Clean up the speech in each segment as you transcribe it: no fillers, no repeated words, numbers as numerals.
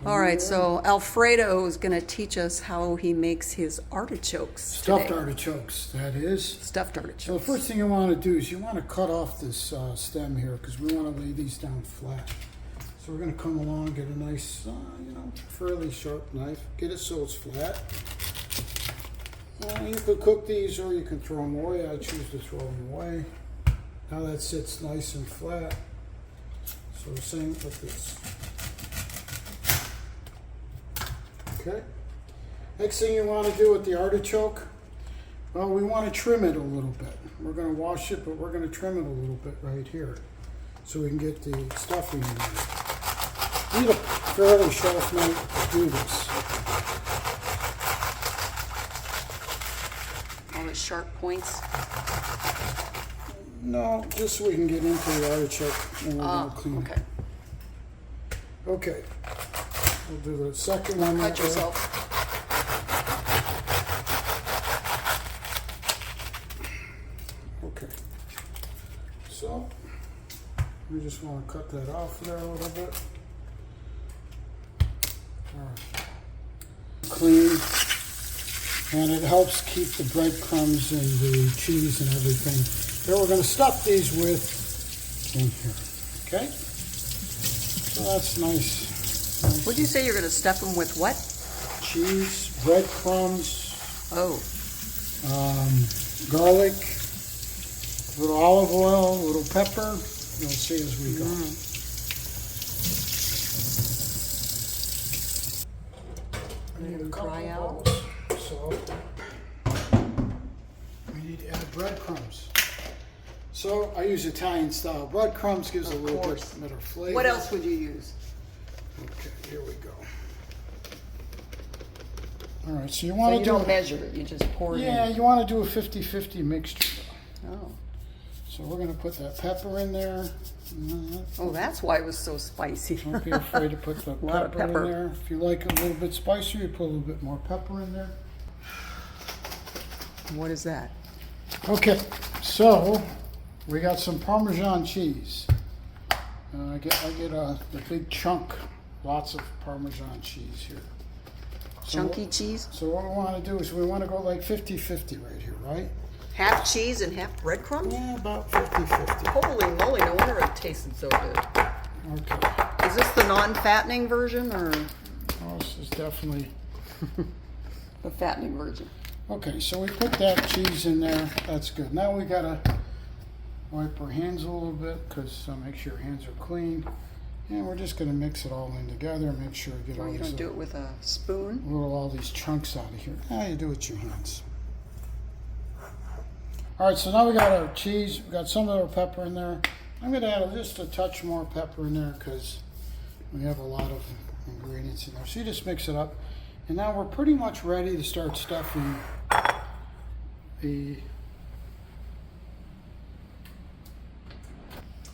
All right, so Alfredo is going to teach us how he makes his artichokes Stuffed today. artichokes, that is. Stuffed artichokes. So the first thing you want to do is you want to cut off this stem here because we want to lay these down flat. So we're going to come along, get a nice, fairly sharp knife. Get it so it's flat. You could cook these or you can throw them away. I choose to throw them away. Now that sits nice and flat. So the same with this. Okay. Next thing you want to do with the artichoke, well, we want to trim it a little bit. We're going to wash it, but we're going to trim it a little bit right here so we can get the stuffing in there. You need a fairly sharp knife to do this. All the sharp points. No, just so we can get into the artichoke and we're going to clean okay. it. Okay. We'll do the second one. Cut yourself. Okay. So, we just want to cut that off there a little bit. All right. Clean. And it helps keep the breadcrumbs and the cheese and everything. Then we're going to stuff these with in here. Okay? So that's nice. Would you say you're going to stuff them with what? Cheese, breadcrumbs, Oh. Garlic, a little olive oil, a little pepper. You'll see as we go. We need a couple Dry of out. those. So we need to add breadcrumbs. So I use Italian style. Breadcrumbs gives a little bit better flavor. What else would you use? Okay, here we go. All right, so you want to You don't measure it, you just pour it in. Yeah, you want to do a 50-50 mixture. Oh. So we're going to put that pepper in there. Oh, that's why it was so spicy. Don't be afraid to put the lot of pepper pepper. in there. If you like it a little bit spicier, you put a little bit more pepper in there. What is that? Okay, so we got some Parmesan cheese. I get the big chunk, lots of Parmesan cheese here. Chunky cheese? So what we want to do is we want to go like 50-50 right here, right? Half cheese and half breadcrumbs? Yeah, about 50-50. Holy moly, no wonder it tasted so good. Okay. Is this the non-fattening version or Oh, this is definitely... the fattening version? Okay, so we put that cheese in there. That's good. Now we gotta wipe our hands a little bit because make sure your hands are clean. And we're just gonna mix it all in together and make sure we get all You these don't do it with a spoon? all these chunks out of here. Now you do it with your hands. All right, so now we got our cheese. We got some of our pepper in there. I'm gonna add just a touch more pepper in there because we have a lot of ingredients in there. So you just mix it up. And now we're pretty much ready to start stuffing the...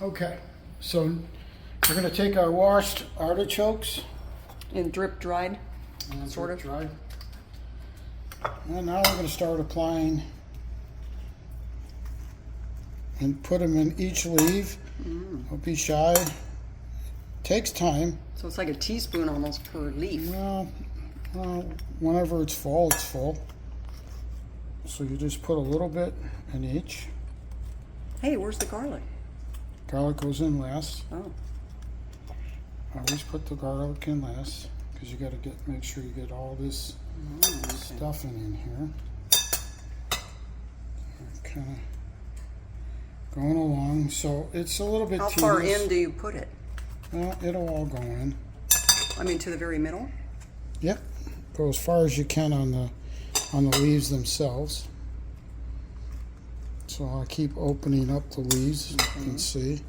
Okay, so we're going to take our washed artichokes. And drip dried? And Sort of. dry. And now we're going to start applying and put them in each leaf. Don't be shy. Takes time. So it's like a teaspoon almost per leaf. Well, whenever it's full, it's full. So you just put a little bit in each. Hey, where's the garlic? Garlic goes in last. Oh. Always put the garlic in last because you got to make sure you get all this stuffing in here. Kind of going along. So it's a little bit How tedious. far in do you put it? Well, it'll all go in. I mean, to the very middle? Yep. Go as far as you can on the leaves themselves. So I'll keep opening up the leaves, as you can see.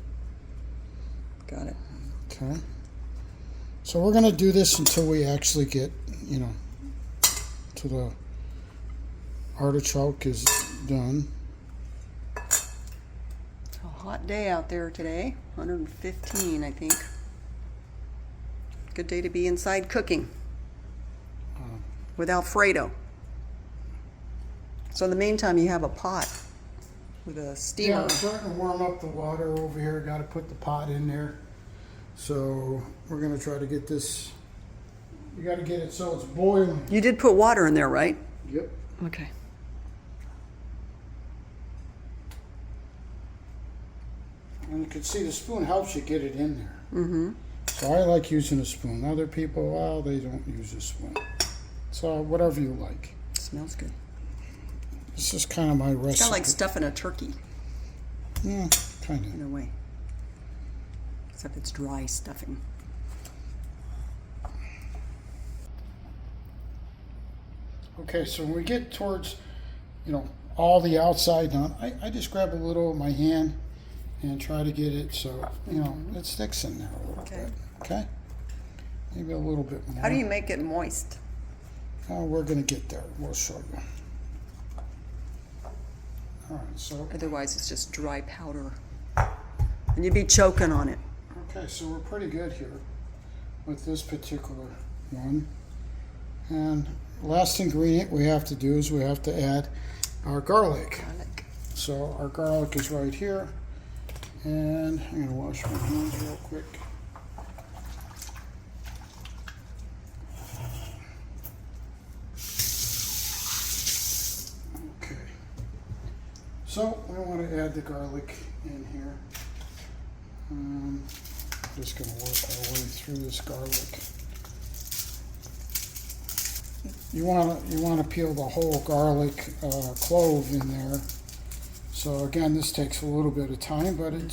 Got it. Okay. So we're going to do this until we actually get, to the artichoke is done. It's a hot day out there today. 115, I think. Good day to be inside cooking with Alfredo. So in the meantime, you have a pot with a steamer. Yeah, I'm starting to warm up the water over here. Got to put the pot in there. So we're going to try to get this You got to get it so it's boiling. You did put water in there, right? Yep. Okay. And you can see the spoon helps you get it in there. Mm-hmm. So I like using a spoon. Other people, well, they don't use a spoon. So whatever you like. Smells good. This is kind of my recipe. It's kind of like stuffing a turkey Yeah, kind in of. a way. Except it's dry stuffing. Okay, so when we get towards, all the outside done, I just grab a little with my hand and try to get it so, it sticks in there a little Okay. bit. Okay? Maybe a little bit more. How do you make it moist? Oh, we're going to get there. We'll show you. All right, so, Otherwise, it's just dry powder. And you'd be choking on it. okay, so we're pretty good here with this particular one. And last ingredient we have to do is we have to add our garlic. Garlic. So our garlic is right here. And I'm going to wash my hands real quick. Okay. So we want to add the garlic in here. Just going to work our way through this garlic. You want to peel the whole garlic clove in there. So again, this takes a little bit of time, but it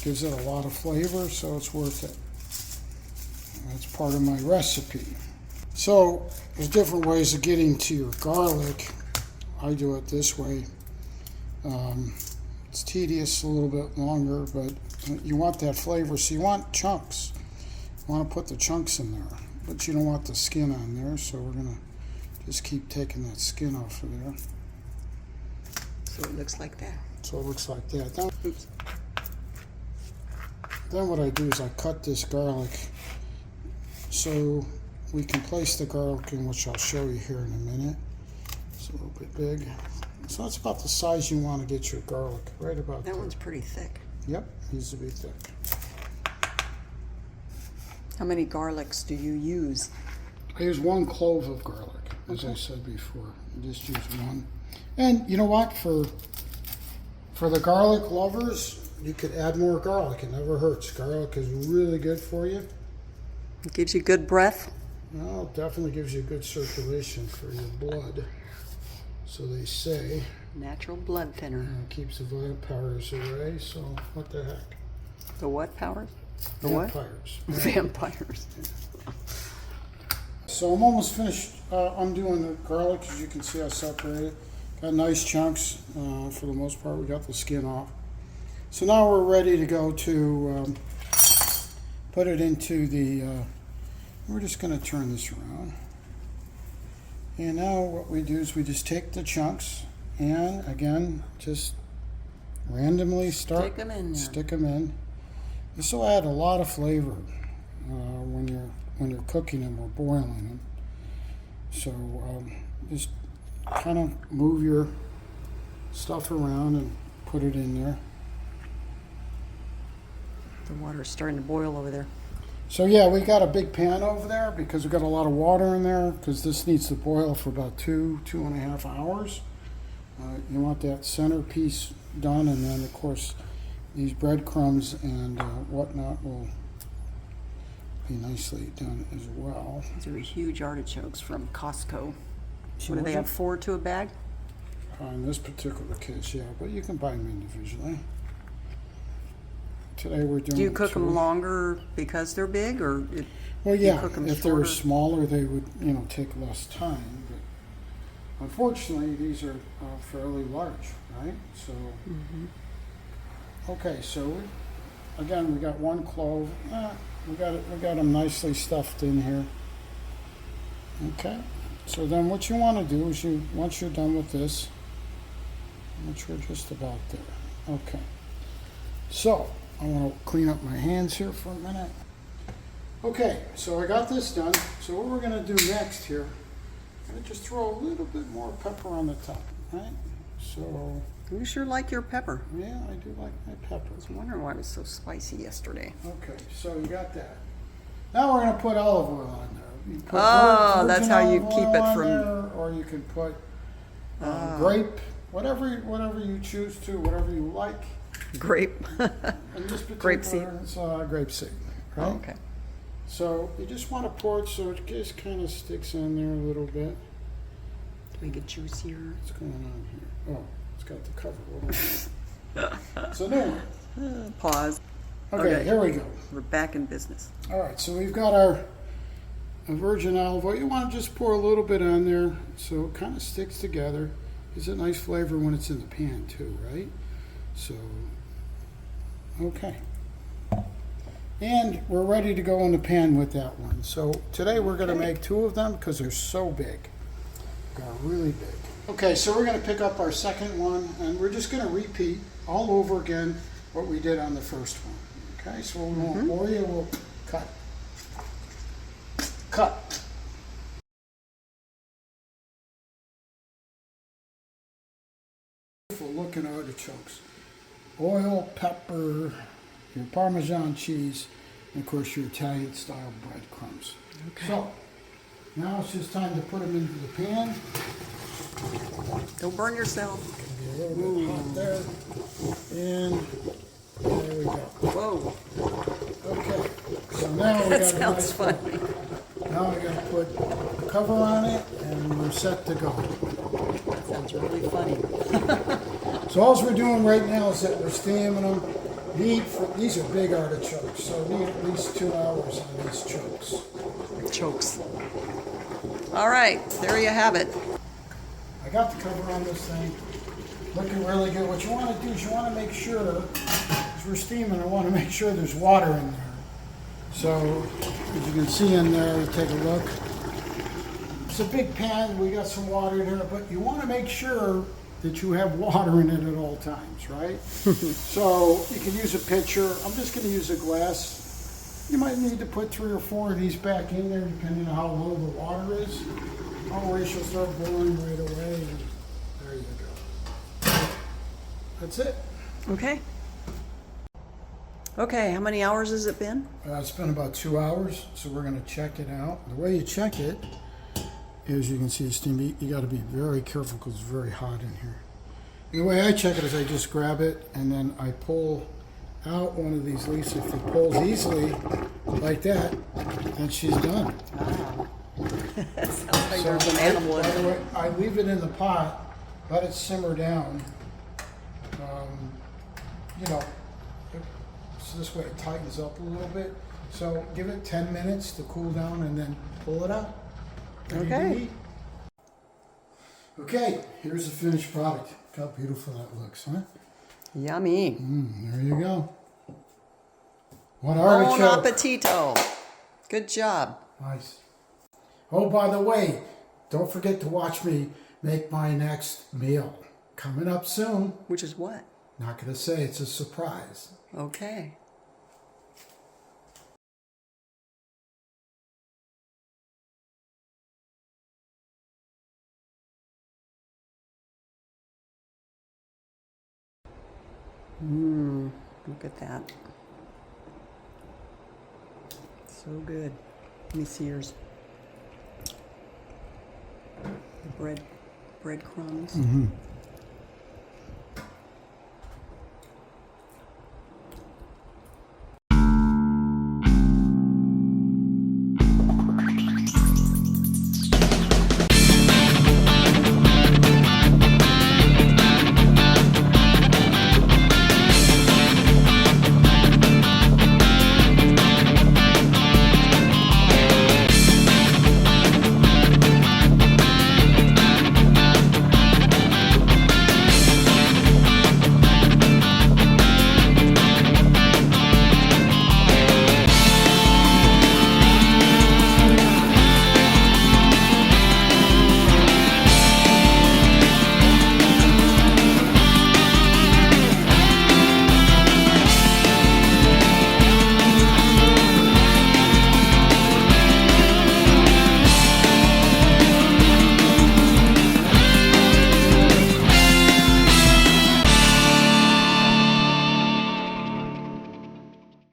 gives it a lot of flavor, so it's worth it. That's part of my recipe. So there's different ways of getting to your garlic. I do it this way. It's tedious, a little bit longer, but you want that flavor, so you want chunks. You want to put the chunks in there, but you don't want the skin on there, so we're going to just keep taking that skin off of there. So it looks like that. So it looks like that. Oops. Then what I do is I cut this garlic so we can place the garlic in, which I'll show you here in a minute. It's a little bit big. So that's about the size you want to get your garlic, right about That there. one's pretty thick. Yep, needs to be thick. How many garlics do you use? I use 1 clove of garlic, as I said before. I just use 1. And you know what? For the garlic lovers, you could add more garlic. It never hurts. Garlic is really good for you. It gives you good breath. Well, it definitely gives you good circulation for your blood. So they say. Natural blood thinner. It keeps the vampires away, so what the heck? The what powers? The what? Vampires. Vampires. So I'm almost finished undoing the garlic. As you can see, I separated. Got nice chunks for the most part. We got the skin off. So now we're ready to go to put it into the, we're just going to turn this around. And now what we do is we just take the chunks and again, just randomly Stick them in there. stick them in. This will add a lot of flavor when you're cooking them or boiling them. So just kind of move your stuff around and put it in there. The water's starting to boil over there. So yeah, we got a big pan over there because we got a lot of water in there because this needs to boil for about 2.5 hours. You want that center piece done, and then of course these breadcrumbs and whatnot will be nicely done as well. These are huge artichokes from Costco. So What do they have, 4 to a bag? In this particular case, yeah, but you can buy them individually. Today we're doing. Do you cook 2. them longer because they're big, or Well, yeah. cook 'em If they were shorter? smaller, they would, take less time. But unfortunately, these are fairly large, right? So. Okay, so again, we got 1 clove. We got them nicely stuffed in here. Okay. So then, what you want to do is once you're done with this, which we're just about there. Okay. So I want to clean up my hands here for a minute. Okay, so I got this done. So what we're going to do next here, I'm going to just throw a little bit more pepper on the top, right? So, you sure like your pepper? yeah, I do like my I peppers. was wondering why it was so spicy yesterday. Okay, so you got that. Now we're going to put olive oil on there. You put Oh, virgin that's how you olive keep oil it on from- there, or you can put grape, whatever you choose to, whatever you like. Grape. In this particular, Grapeseed. it's grapeseed, right? Okay. So you just want to pour it so it just kind of sticks on there a little bit. Make it juicier. What's going on here? Oh, it's got the cover. What is it? So new one. Pause. Okay, here we go. We're back in business. All right, so we've got our virgin olive oil. You want to just pour a little bit on there so it kind of sticks together. Gives it a nice flavor when it's in the pan too, right? So, okay. And we're ready to go in the pan with that one. So today we're going to make 2 of them because they're so big. They're really big. Okay, so we're going to pick up our second one and we're just going to repeat all over again what we did on the first one. Okay, so we won't bore you, we'll cut. Cut. Beautiful looking artichokes. Oil, pepper, your Parmesan cheese, and of course your Italian style breadcrumbs. Okay. So, now it's just time to put them into the pan. Don't burn yourself. A little bit hot there. And there we go. Whoa. Okay. So now we That got a sounds nice funny. Now we got to put a cover on it and we're set to go. That sounds really funny. So all we're doing right now is that we're steaming them. These are big artichokes, so we need at least 2 hours on these chokes. Chokes. All right, there you have it. I got the cover on this thing. Looking really good. What you want to do is you want to make sure, as we're steaming, I want to make sure there's water in there. So, as you can see in there, take a look. It's a big pan, we got some water in there, but you want to make sure that you have water in it at all times, right? So, you can use a pitcher. I'm just going to use a glass. You might need to put 3 or 4 of these back in there, depending on how low the water is. Otherwise, she'll start boiling right away, and there you go. That's it. Okay. Okay, how many hours has it been? It's been about 2 hours, so we're going to check it out. The way you check it is you can see the steam. You got to be very careful because it's very hot in here. And the way I check it is I just grab it and then I pull out one of these leaves. If it pulls easily like that, then she's done. Wow. That sounds like So there's an animal in by the it. way, I leave it in the pot, let it simmer down. You know, so this way it tightens up a little bit. So give it 10 minutes to cool down and then pull it out. Ready to Okay. eat. Okay, here's the finished product. Look how beautiful that looks, huh? Yummy. There you go. One Bon artichoke. appetito. Good job. Nice. Oh, by the way, don't forget to watch me make my next meal. Coming up soon. Which is what? Not going to say, it's a surprise. Okay. Look at that. So good. Let me see yours. The breadcrumbs.